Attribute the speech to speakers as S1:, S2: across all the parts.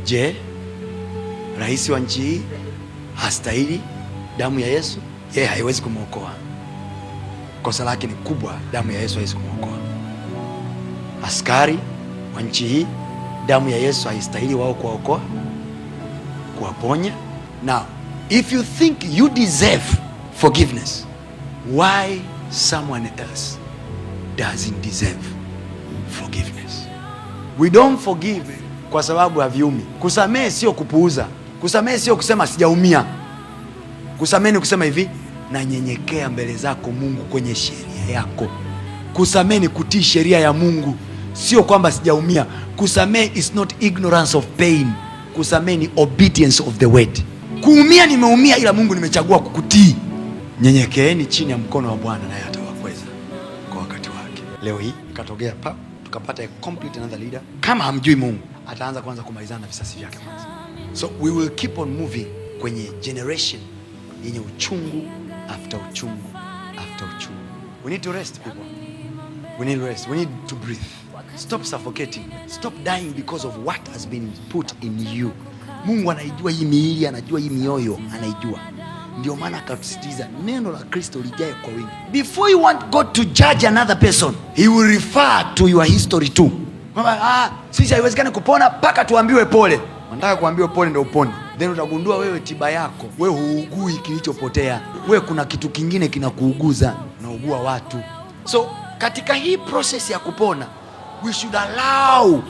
S1: Je, rais wa nchi hii hastahili damu ya Yesu? Yeye haiwezi kumwokoa. Kosa lake ni kubwa, damu ya Yesu haiwezi kumwokoa. Askari wa nchi hii, damu ya Yesu haistahili wao kuwaokoa, kuwaponya. Now, if you think you deserve forgiveness, why someone else doesn't deserve forgiveness? We don't forgive kwa sababu haviumi. Kusamehe sio kupuuza. Kusamehe sio kusema sijaumia. Kusamehe ni kusema hivi, nanyenyekea mbele zako Mungu kwenye sheria yako. Kusamehe ni kutii sheria ya Mungu, sio kwamba sijaumia. Kusamehe is not ignorance of pain. Kusamehe ni obedience of the word. Kuumia nimeumia, ila Mungu nimechagua kukutii. Nyenyekeeni chini ya mkono wa Bwana naye atawakweza kwa wakati wake. Leo hii katogea tukapata a complete another leader. Kama hamjui Mungu, ataanza kwanza kumalizana na visasi vyake kwanza. So we will keep on moving kwenye generation yenye uchungu after uchungu after uchungu. We need to rest, people. We need rest. We need to breathe. Stop suffocating. Stop dying because of what has been put in you. Mungu anaijua hii miili, anajua hii mioyo, anaijua. Ndio maana akatusitiza neno la Kristo lijae kwa wingi. Before you want God to judge another person, he will refer to your history too. Sisi haiwezekani kupona mpaka tuambiwe pole. Nataka kuambiwa pole ndio upone. Then utagundua wewe tiba yako, wewe huugui kilichopotea. Wewe kuna kitu kingine kinakuuguza, unaugua watu. So katika hii process ya kupona, we should allow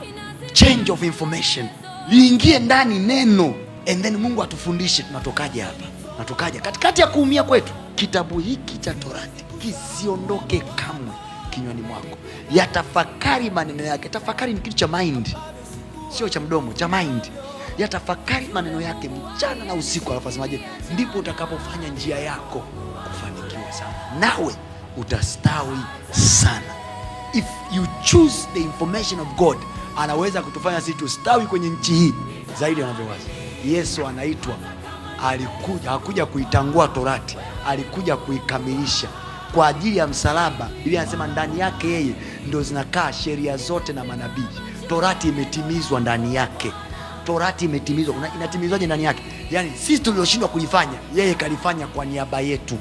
S1: change of information. Liingie ndani neno, and then Mungu atufundishe tunatokaje hapa. Natokaje katikati ya kuumia kwetu. Kitabu hiki cha Torati kisiondoke kamwe kinywani mwako. Yatafakari maneno yake. Tafakari ni kitu cha mind, sio cha mdomo, cha mind. Yatafakari maneno yake mchana na usiku. Alafu asemaje? Ndipo utakapofanya njia yako kufanikiwa sana, nawe utastawi sana. If you choose the information of God, anaweza kutufanya sisi tustawi kwenye nchi hii zaidi anavyowaza. Yesu anaitwa, hakuja kuitangua Torati, alikuja kuikamilisha kwa ajili ya msalaba. Biblia inasema ndani yake yeye ndio zinakaa sheria zote na manabii. Torati imetimizwa ndani yake. Torati imetimizwa. Inatimizwaje ndani yake? Yani sisi tulioshindwa kuifanya, yeye kalifanya kwa niaba yetu,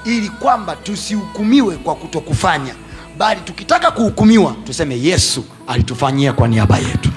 S1: ili kwamba tusihukumiwe kwa kutokufanya, bali tukitaka kuhukumiwa tuseme Yesu alitufanyia kwa niaba yetu.